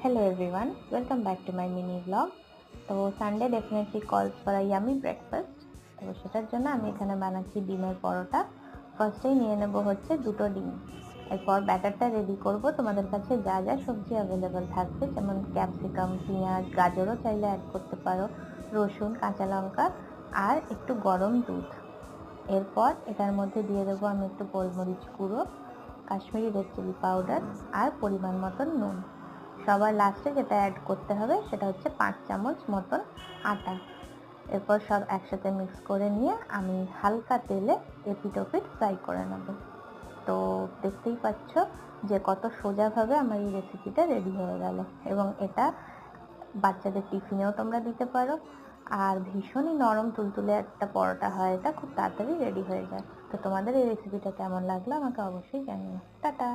Hello everyone, welcome back to my mini vlog. তো Sunday definitely calls for a yummy breakfast. তো সেটার জন্য আমি এখানে বানাচ্ছি ডিমের পরোটা। ফার্স্টেই নিয়ে নেব হচ্ছে দুটো ডিম। এরপর ব্যাটারটা রেডি করব। তোমাদের কাছে যা যা সবজি অ্যাভেলেবেল থাকবে, যেমন ক্যাপসিকাম, পেঁয়াজ, গাজরও চাইলে অ্যাড করতে পারো, রসুন, কাঁচা লঙ্কা আর একটু গরম দুধ। এরপর এটার মধ্যে দিয়ে দেবো আমি একটু গোলমরিচ গুঁড়ো, কাশ্মীরি রেড চিলি পাউডার আর পরিমাণ মতন নুন। সবার লাস্টে যেটা অ্যাড করতে হবে সেটা হচ্ছে 5 চামচ মতন আটা। এরপর সব একসাথে মিক্স করে নিয়ে আমি হালকা তেলে এপিট ওপিট ফ্রাই করে নেব। তো দেখতেই পাচ্ছ যে কত সোজাভাবে আমার এই রেসিপিটা রেডি হয়ে গেল, এবং এটা বাচ্চাদের টিফিনেও তোমরা দিতে পারো। আর ভীষণই নরম তুলতুলে একটা পরোটা হয়, এটা খুব তাড়াতাড়ি রেডি হয়ে যায়। তো তোমাদের এই রেসিপিটা কেমন লাগলো আমাকে অবশ্যই জানিও। টাটা।